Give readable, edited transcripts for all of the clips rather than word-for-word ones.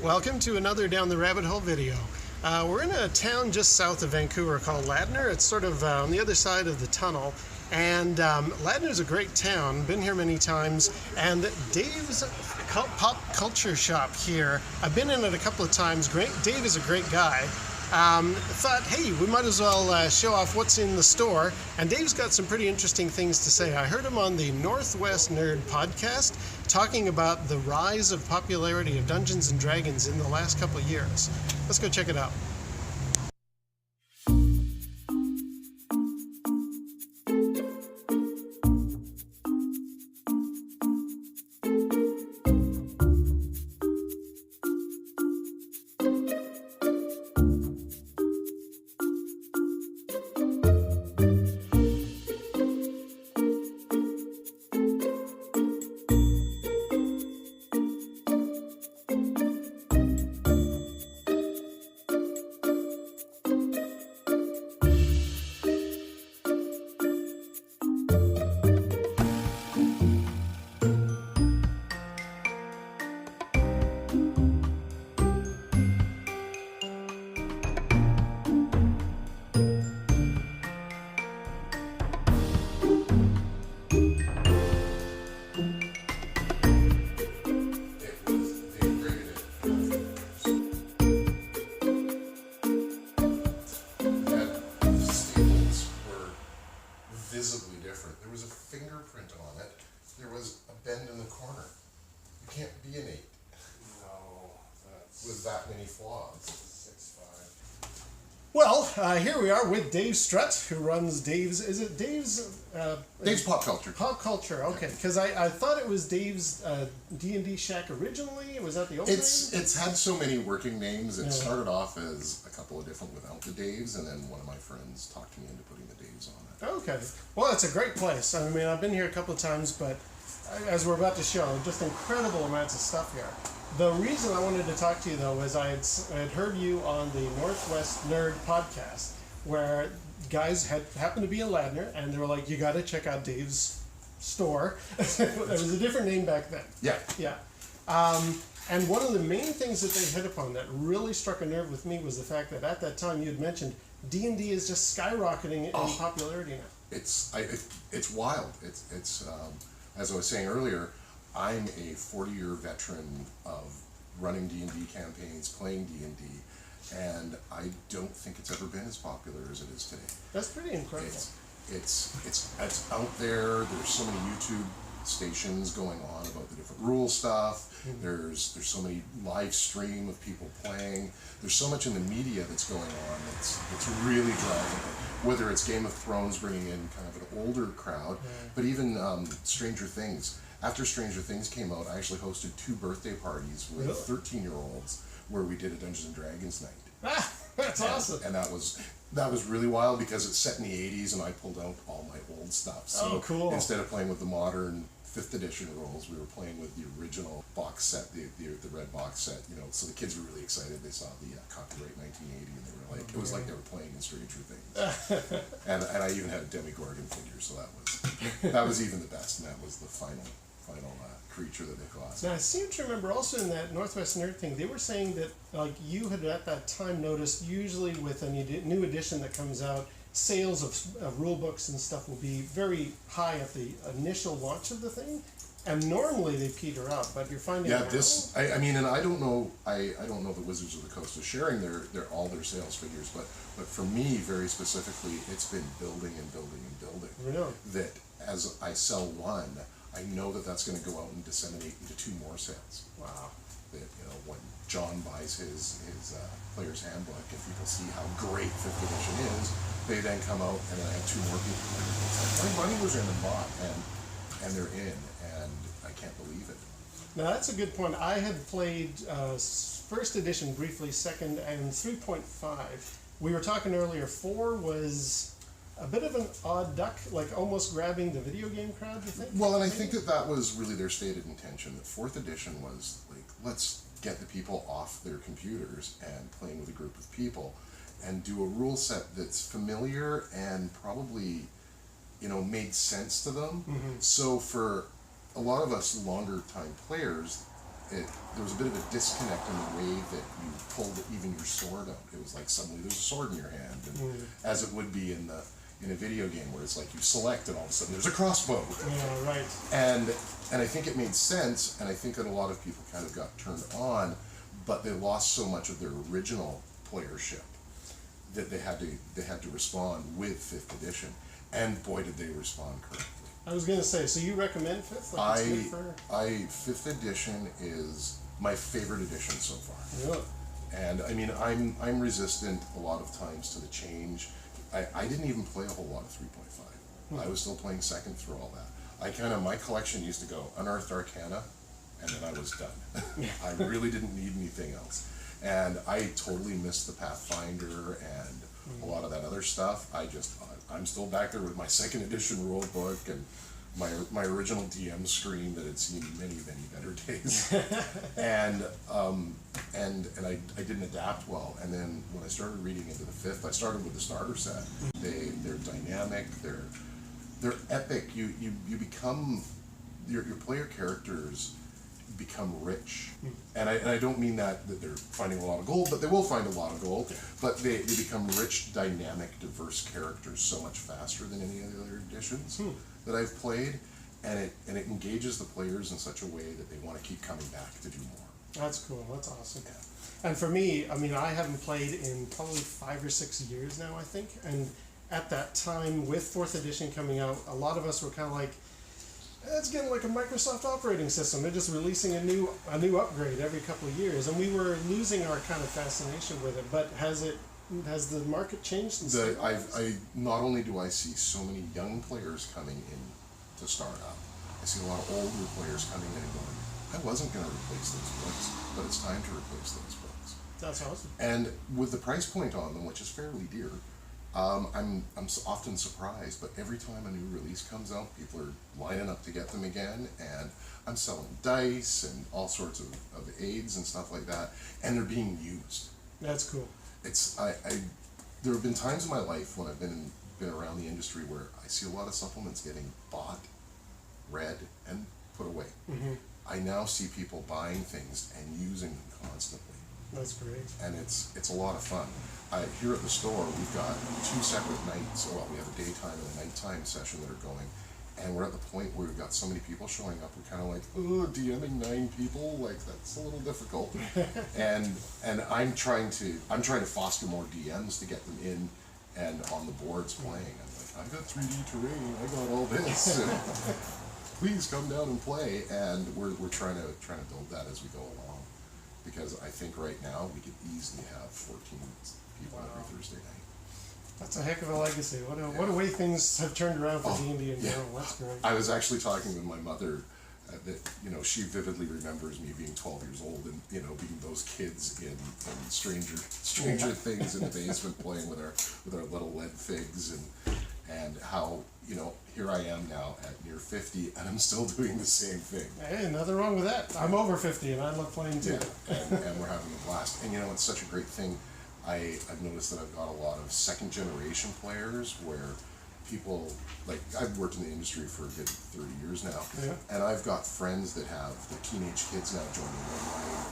Welcome to another Down the Rabbit Hole video. We're in a town just south of Vancouver called Ladner. It's sort of on the other side of the tunnel. And Ladner's a great town, been here many times. And Dave's pop culture shop here, I've been in it a couple of times. Dave is a great guy. Thought, hey, we might as well show off what's in the store. And Dave's got some pretty interesting things to say. I heard him on the NortheWest Nerd podcast talking about the rise of popularity of Dungeons and Dragons in the last couple of years. Let's go check it out. Visibly different. There was a fingerprint on it. There was a bend in the corner. You can't be an 8. No, that's with that many flaws. 6'5". Well, here we are with Dave Strutt, who runs Dave's, is it Dave's? Dave's Pop Culture. Pop Culture, okay. Because I thought it was Dave's D&D Shack originally. Was that the old name? It's had so many working names. It started off as a couple of different without the Daves, and then one of my friends talked me into putting the Daves on it. Okay. Well, it's a great place. I mean, I've been here a couple of times, but as we're about to show, just incredible amounts of stuff here. The reason I wanted to talk to you, though, is I had heard you on the NortheWest Nerd podcast, where guys happened to be in Ladner, and they were like, you got to check out Dave's store. It was a different name back then. Yeah. Yeah. And one of the main things that they hit upon that really struck a nerve with me was the fact that at that time you had mentioned D&D is just skyrocketing in popularity now. It's wild. It's as I was saying earlier, I'm a 40-year veteran of running D&D campaigns, playing D&D, and I don't think it's ever been as popular as it is today. That's pretty incredible. It's out there. There's so many YouTube stations going on about the different rule stuff. Mm-hmm. There's so many live stream of people playing. There's so much in the media that's going on that's really driving it. Whether it's Game of Thrones bringing in kind of an older crowd, but even Stranger Things. After Stranger Things came out, I actually hosted 2 birthday parties with 13-year-olds where we did a Dungeons and Dragons night. That's awesome. And that was really wild because it's set in the 80s and I pulled out all my old stuff. So cool. Instead of playing with the modern 5th edition rules, we were playing with the original box set, the red box set, so the kids were really excited. They saw the copyright 1980 and they were like, it was like they were playing in Stranger Things. and I even had a Demogorgon figure, so that was even the best, and that was the final creature that they caught. Now I seem to remember also in that NortheWest Nerd thing, they were saying that like you had at that time noticed usually with a new edition that comes out, sales of rule books and stuff will be very high at the initial launch of the thing, and normally they peter out. But you're finding I mean, and I don't know the Wizards of the Coast is sharing all their sales figures, but for me very specifically, it's been building and building and building. Really? That as I sell one, I know that that's going to go out and disseminate into 2 more sales. Wow. That when John buys his player's handbook, and people see how great 5th edition is, they then come out and then I have 2 more people. It's like, my money was in and bought, and they're in, and I can't believe it. Now that's a good point. I had played 1st edition briefly, 2nd, and 3.5. We were talking earlier, 4 was a bit of an odd duck, like almost grabbing the video game crowd, do you think? Well, and I think that was really their stated intention. That 4th edition was like, let's get the people off their computers and playing with a group of people and do a rule set that's familiar and probably, made sense to them. Mm-hmm. So for a lot of us longer time players, there was a bit of a disconnect in the way that you pulled even your sword out. It was like suddenly there's a sword in your hand, and as it would be in a video game where it's like you select and all of a sudden there's a crossbow. Yeah, right. And I think it made sense, and I think that a lot of people kind of got turned on, but they lost so much of their original playership that they had to respond with 5th edition, and boy did they respond correctly. I was gonna say, so you recommend 5th? Like it's good for... 5th edition is my favorite edition so far. Really? And I mean, I'm resistant a lot of times to the change. I didn't even play a whole lot of 3.5. I was still playing 2nd through all that. My collection used to go Unearthed Arcana, and then I was done. I really didn't need anything else. And I totally missed the Pathfinder and a lot of that other stuff. I'm still back there with my 2nd edition rule book and my original DM screen that had seen many, many better days. and I didn't adapt well. And then when I started reading into the 5th, I started with the starter set. They're dynamic, they're epic. You become, your player characters become rich. And I don't mean that they're finding a lot of gold, but they will find a lot of gold. But they become rich, dynamic, diverse characters so much faster than any of the other editions that I've played. And it engages the players in such a way that they want to keep coming back to do more. That's cool. That's awesome. Yeah. And for me, I mean, I haven't played in probably 5 or 6 years now, I think. And at that time, with 4th edition coming out, a lot of us were kind of like, it's getting like a Microsoft operating system. They're just releasing a new upgrade every couple of years, and we were losing our kind of fascination with it. But has the market changed? I not only do I see so many young players coming in to start up, I see a lot of older players coming in and going, I wasn't going to replace those books, but it's time to replace those books. That's awesome. And with the price point on them, which is fairly dear, I'm often surprised, but every time a new release comes out, people are lining up to get them again, and I'm selling dice and all sorts of aids and stuff like that, and they're being used. That's cool. There have been times in my life when I've been around the industry where I see a lot of supplements getting bought, read, and put away. I now see people buying things and using them constantly. That's great. And it's a lot of fun. Here at the store, we've got 2 separate nights. Well, we have a daytime and a nighttime session that are going, and we're at the point where we've got so many people showing up. We're kind of like, oh, DMing 9 people, like that's a little difficult. and I'm trying to foster more DMs to get them in and on the boards playing. I'm like, I got 3D terrain, I got all this. And please come down and play. And we're trying to build that as we go along, because I think right now we could easily have 14 people every Thursday night. That's a heck of a legacy. What a way things have turned around for D&D in general. That's great. I was actually talking with my mother that she vividly remembers me being 12 years old and being those kids in Stranger Things in the basement playing with our little lead figs, and how here I am now at near 50 and I'm still doing the same thing. Hey, nothing wrong with that. I'm over 50 and I love playing too. Yeah, and we're having a blast. And it's such a great thing. I've noticed that I've got a lot of 2nd generation players where people, like, I've worked in the industry for a good 30 years now, and I've got friends that have the teenage kids now joining them.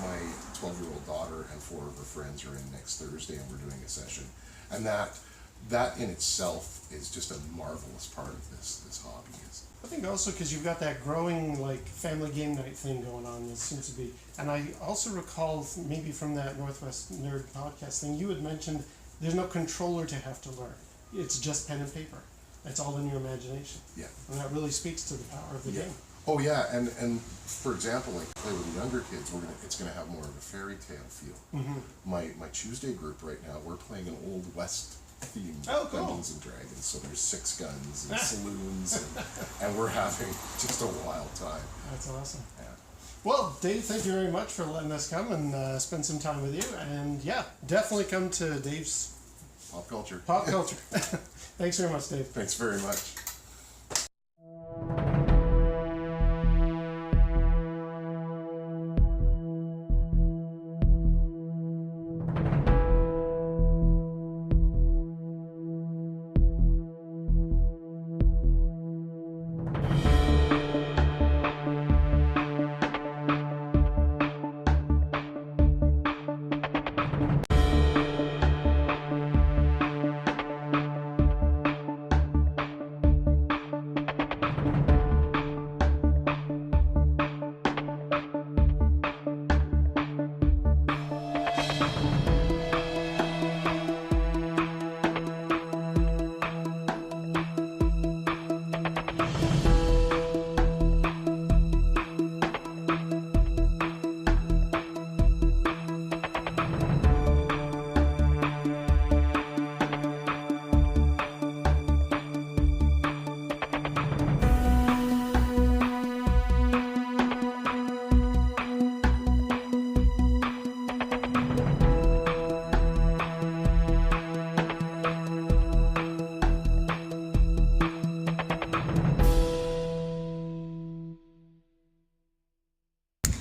My 12-year-old daughter and 4 of her friends are in next Thursday, and we're doing a session. And that in itself is just a marvelous part of this hobby. I think also because you've got that growing like family game night thing going on. It seems to be, and I also recall maybe from that NortheWest Nerd podcast thing, you had mentioned there's no controller to have to learn. It's just pen and paper. It's all in your imagination. Yeah. And that really speaks to the power of the game. Oh yeah, and for example, like play with the younger kids, it's gonna have more of a fairy tale feel. My Tuesday group right now, we're playing an Old West themed Dungeons and Dragons, so there's 6 guns and saloons, and we're having just a wild time. That's awesome. Yeah. Well, Dave, thank you very much for letting us come and spend some time with you. And yeah, definitely come to Dave's Pop Culture. Thanks very much, Dave. Thanks very much.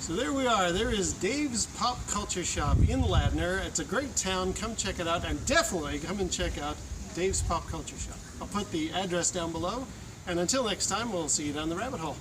So there we are. There is Dave's Pop Culture Shop in Ladner. It's a great town. Come check it out, and definitely come and check out Dave's Pop Culture Shop. I'll put the address down below, and until next time, we'll see you down the rabbit hole.